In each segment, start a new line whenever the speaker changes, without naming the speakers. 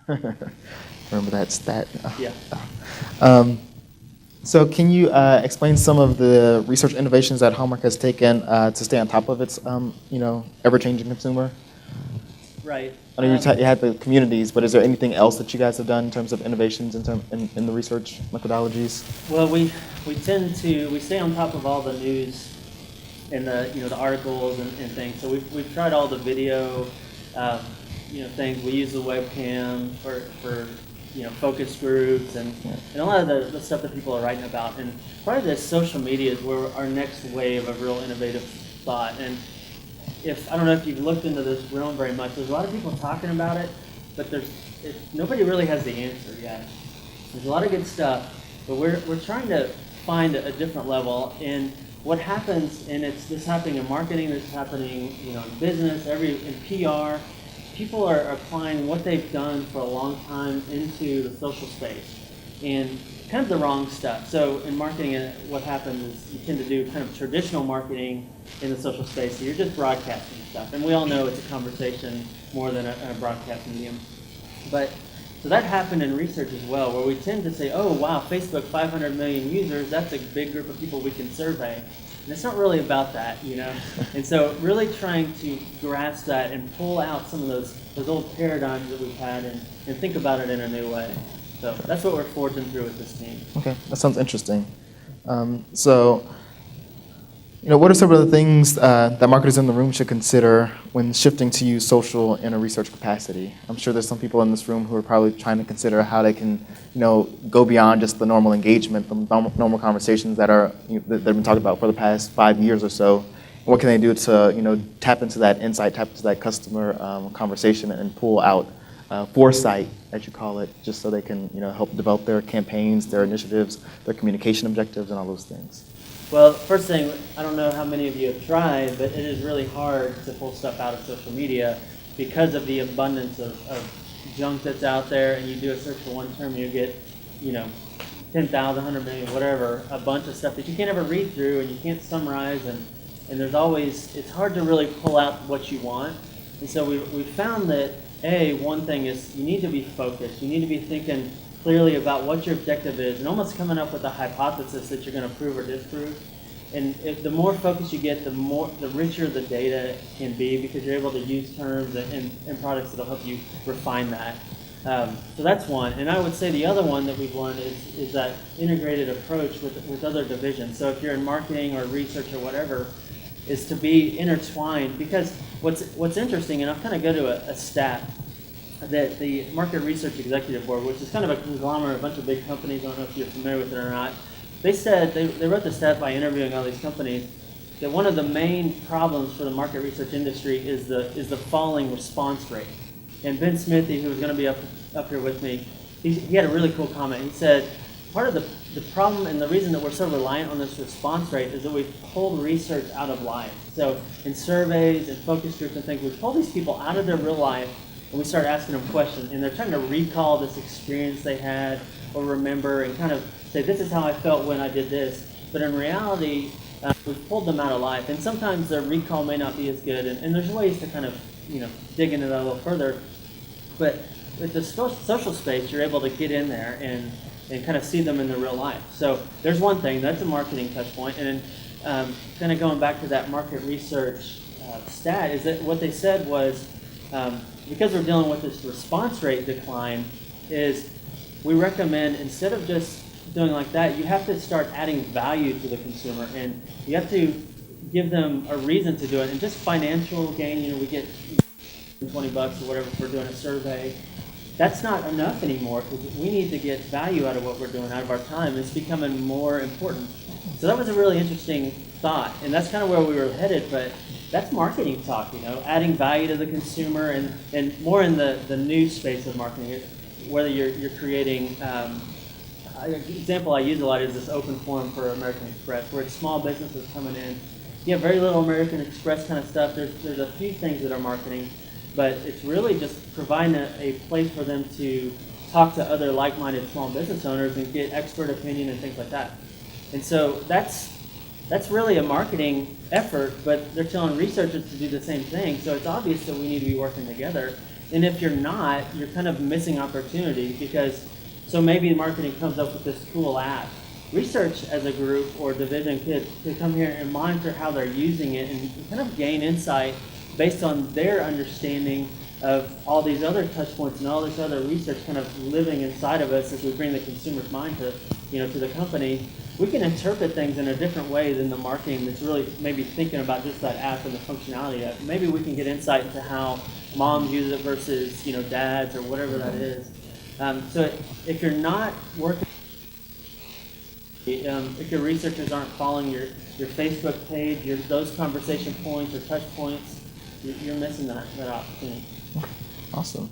Remember that stat?
Yeah.
So can you explain some of the research innovations that Hallmark has taken to stay on top of its, ever-changing consumer?
Right.
I know you had the communities, but is there anything else that you guys have done in terms of innovations in the research methodologies?
Well, we stay on top of all the news and the articles and things. So we've tried all the video things. We use the webcam for focus groups and a lot of the stuff that people are writing about. And part of this social media is where our next wave of real innovative thought. And I don't know if you've looked into this realm very much, there's a lot of people talking about it, but nobody really has the answer yet. There's a lot of good stuff, but we're trying to find a different level. And what happens, and this happening in marketing, this is happening in business, in PR, people are applying what they've done for a long time into the social space, and kind of the wrong stuff. So in marketing, what happens is you tend to do kind of traditional marketing in the social space. So you're just broadcasting stuff, and we all know it's a conversation more than a broadcast medium. But so that happened in research as well, where we tend to say, oh wow, Facebook, 500 million users, that's a big group of people we can survey. And it's not really about that, And so really trying to grasp that and pull out some of those old paradigms that we've had and think about it in a new way. So that's what we're forging through with this team.
Okay, that sounds interesting. What are some of the things that marketers in the room should consider when shifting to use social in a research capacity? I'm sure there's some people in this room who are probably trying to consider how they can, go beyond just the normal engagement, the normal conversations that they've been talking about for the past 5 years or so. What can they do to, tap into that insight, tap into that customer conversation and pull out foresight, as you call it, just so they can, help develop their campaigns, their initiatives, their communication objectives, and all those things?
Well, first thing, I don't know how many of you have tried, but it is really hard to pull stuff out of social media because of the abundance of junk that's out there. And you do a search for one term, you get, 10,000, 100 million, whatever, a bunch of stuff that you can't ever read through and you can't summarize. And there's always, it's hard to really pull out what you want. And so we found that, one thing is you need to be focused. You need to be thinking clearly about what your objective is and almost coming up with a hypothesis that you're going to prove or disprove. And the more focused you get, the richer the data can be because you're able to use terms and products that will help you refine that. So that's one. And I would say the other one that we've learned is that integrated approach with other divisions. So if you're in marketing or research or whatever, is to be intertwined. Because what's interesting, and I'll kind of go to a stat, that the Market Research Executive Board, which is kind of a conglomerate, a bunch of big companies, I don't know if you're familiar with it or not, they said, they wrote the stat by interviewing all these companies, that one of the main problems for the market research industry is the falling response rate. And Ben Smithy, who was going to be up here with me, he had a really cool comment. He said, part of the problem and the reason that we're so reliant on this response rate is that we've pulled research out of life. So in surveys and focus groups and things, we pull these people out of their real life and we start asking them questions, and they're trying to recall this experience they had or remember and kind of say, this is how I felt when I did this. But in reality, we've pulled them out of life, and sometimes their recall may not be as good, and there's ways to kind of dig into that a little further. But with the social space, you're able to get in there and kind of see them in their real life. So there's one thing, that's a marketing touch point. And then kind of going back to that market research stat, is that what they said was, because we're dealing with this response rate decline, is we recommend, instead of just doing like that, you have to start adding value to the consumer, and you have to give them a reason to do it. And just financial gain, we get $20 or whatever for doing a survey. That's not enough anymore, because we need to get value out of what we're doing, out of our time. It's becoming more important. So that was a really interesting thought, and that's kind of where we were headed. But that's marketing talk, adding value to the consumer, and more in the new space of marketing. Whether you're creating, example I use a lot is this open forum for American Express, where it's small businesses coming in. You have very little American Express kind of stuff. There's a few things that are marketing, but it's really just providing a place for them to talk to other like-minded small business owners and get expert opinion and things like that. And so that's really a marketing effort, but they're telling researchers to do the same thing. So it's obvious that we need to be working together. And if you're not, you're kind of missing opportunity because, so maybe marketing comes up with this cool app. Research as a group or division could come here and monitor how they're using it and kind of gain insight based on their understanding of all these other touch points and all this other research kind of living inside of us as we bring the consumer's mind to, to the company. We can interpret things in a different way than the marketing that's really maybe thinking about just that app and the functionality of it. Maybe we can get insight into how moms use it versus, dads or whatever that is. So if you're not working, if your researchers aren't following your Facebook page, those conversation points or touch points, you're missing that opportunity.
Awesome.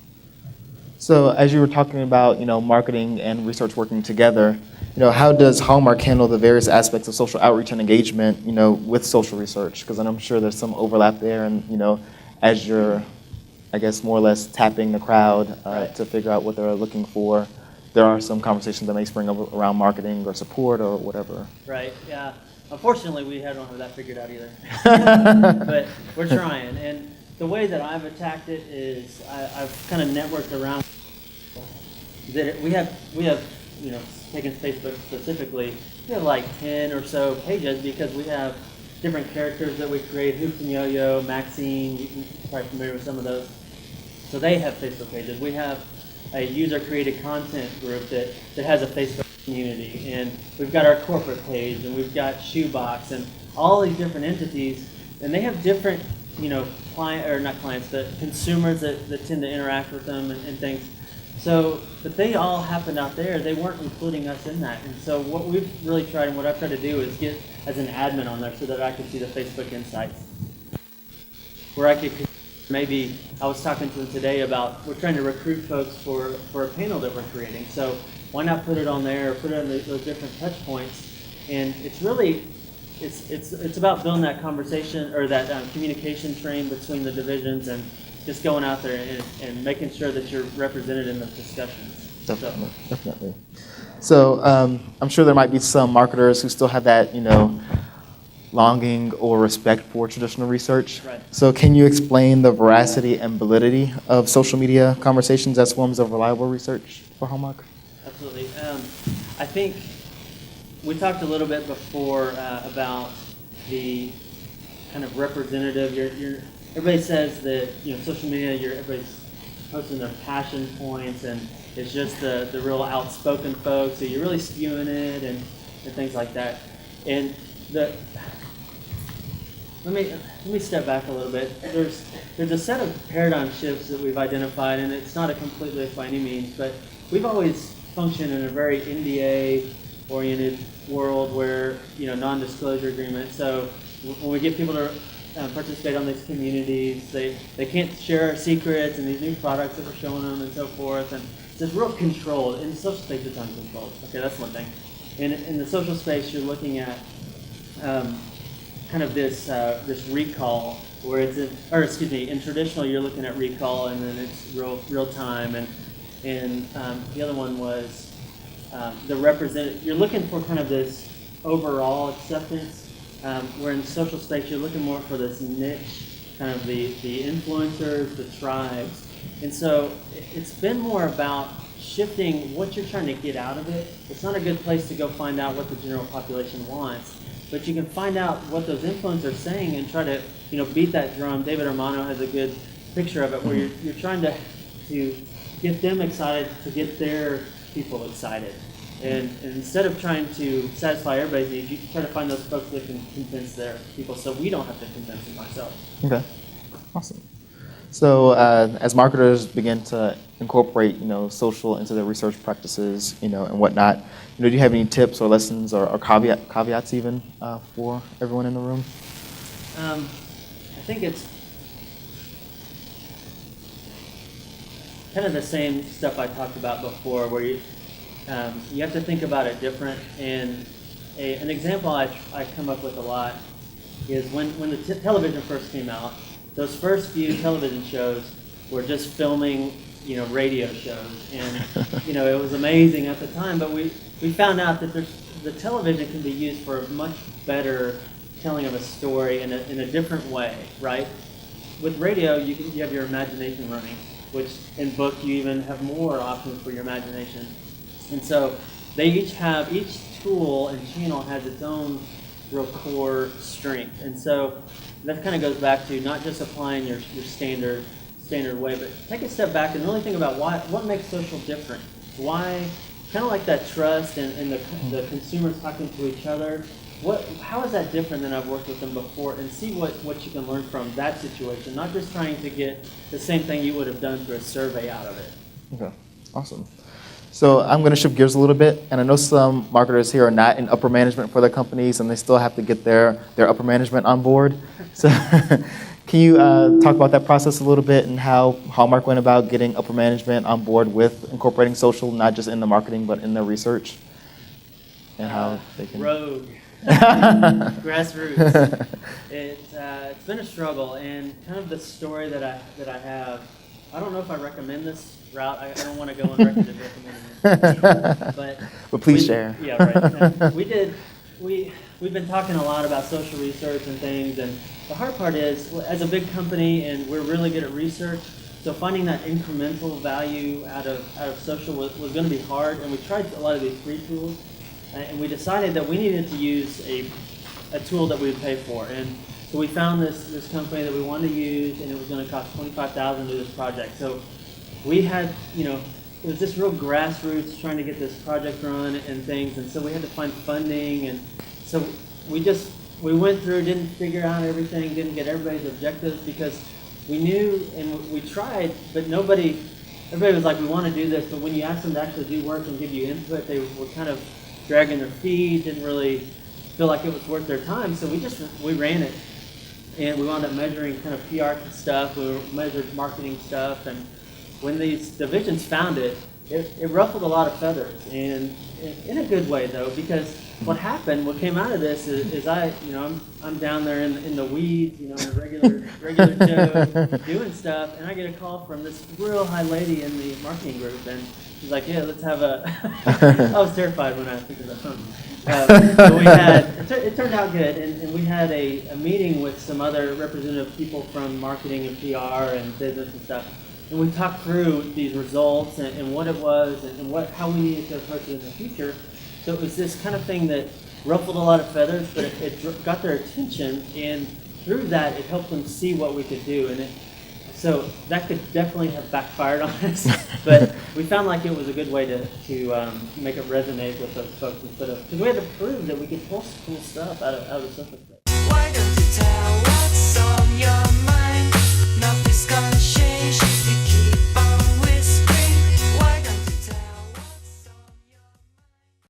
So as you were talking about, marketing and research working together, how does Hallmark handle the various aspects of social outreach and engagement, with social research? Because I'm sure there's some overlap there, and as you're, I guess, more or less tapping the crowd
Right.
to figure out what they're looking for, there are some conversations that may spring up around marketing or support or whatever.
Right, yeah. Unfortunately, we don't have that figured out either. But we're trying. And the way that I've attacked it is I've kind of networked around that we have, taking Facebook specifically, we have like 10 or so pages because we have different characters that we create, Hoops and Yo-Yo, Maxine, you're probably familiar with some of those. So they have Facebook pages. We have a user-created content group that has a Facebook community, and we've got our corporate page, and we've got Shoebox, and all these different entities, and they have different, client or not clients, but consumers that tend to interact with them and things. So, but they all happened out there. They weren't including us in that, and so what we've really tried, and what I've tried to do, is get as an admin on there so that I could see the Facebook insights, where I could. Maybe I was talking to them today about we're trying to recruit folks for a panel that we're creating. So why not put it on there or put it on those different touch points? And it's really it's about building that conversation or that communication train between the divisions and just going out there and making sure that you're represented in the discussions.
Definitely. So I'm sure there might be some marketers who still have that, longing or respect for traditional research.
Right.
So can you explain the veracity and validity of social media conversations as forms of reliable research for Hallmark?
Absolutely. I think we talked a little bit before about the kind of representative. Everybody says that social media. Everybody's posting their passion points, and it's just the real outspoken folks. So you're really skewing it and things like that. And let me step back a little bit. There's a set of paradigm shifts that we've identified, and it's not a complete list by any means, but we've always functioned in a very NDA-oriented world where, non-disclosure agreements. So when we get people to participate on these communities, they can't share our secrets and these new products that we're showing them and so forth. And it's just real controlled. In the social space, it's uncontrolled. Okay, that's one thing. In the social space, you're looking at kind of this recall where in traditional you're looking at recall and then it's real time and the other one was the representative. You're looking for kind of this overall acceptance, where in the social space you're looking more for this niche, kind of the influencers, the tribes, and so it's been more about shifting what you're trying to get out of it. It's not a good place to go find out what the general population wants. But you can find out what those influencers are saying and try to, beat that drum. David Armano has a good picture of it where you're trying to get them excited to get their people excited. And instead of trying to satisfy everybody's needs, you can try to find those folks that can convince their people so we don't have to convince them ourselves.
Okay, awesome. So as marketers begin to incorporate, social into their research practices, and whatnot, do you have any tips or lessons or caveats even for everyone in the room?
I think it's kind of the same stuff I talked about before, where you have to think about it different. And an example I come up with a lot is when the television first came out. Those first few television shows were just filming, radio shows, and it was amazing at the time. But we found out that the television can be used for a much better telling of a story in a different way, right? With radio, you have your imagination running, which in book you even have more options for your imagination. And so they each tool and channel has its own real core strength. And so that kind of goes back to not just applying your standard way, but take a step back and really think about what makes social different. Why, kind of like that trust and the consumers talking to each other. How is that different than I've worked with them before? And see what you can learn from that situation, not just trying to get the same thing you would have done through a survey out of it.
Okay, awesome. So I'm going to shift gears a little bit, and I know some marketers here are not in upper management for their companies, and they still have to get their upper management on board. So can you talk about that process a little bit and how Hallmark went about getting upper management on board with incorporating social, not just in the marketing, but in their research? And how they can...
Rogue. Grassroots. It's been a struggle, and kind of the story that I have, I don't know if I recommend this route. I don't want to go on record as recommending it. But
please share.
Yeah, right. We've been talking a lot about social research and things, and the hard part is, as a big company, and we're really good at research, so finding that incremental value out of social was going to be hard, and we tried a lot of these free tools, and we decided that we needed to use a tool that we would pay for. And so we found this company that we wanted to use, and it was going to cost $25,000 to do this project. So we had, it was just real grassroots trying to get this project run and things, and so we had to find funding, and so we went through, didn't figure out everything, didn't get everybody's objectives, because we knew and we tried, but everybody was like, we want to do this, but when you ask them to actually do work and give you input, they were kind of dragging their feet, didn't really feel like it was worth their time, so we ran it, and we wound up measuring kind of PR stuff, we measured marketing stuff, and when these divisions found it ruffled a lot of feathers, and in a good way though, because what came out of this is I'm down there in the weeds, in a regular Joe doing stuff, and I get a call from this real high lady in the marketing group, and she's like, yeah, let's have I was terrified when I picked it up. So it turned out good, and we had a meeting with some other representative people from marketing and PR and business and stuff, and we talked through these results and what it was and how we needed to approach it in the future. So it was this kind of thing that ruffled a lot of feathers, but it got their attention, and through that it helped them see what we could do. And so that could definitely have backfired on us, but we found like it was a good way to make it resonate with those folks because we had to prove that we could pull cool stuff out of social stuff.
Why don't you tell what's on your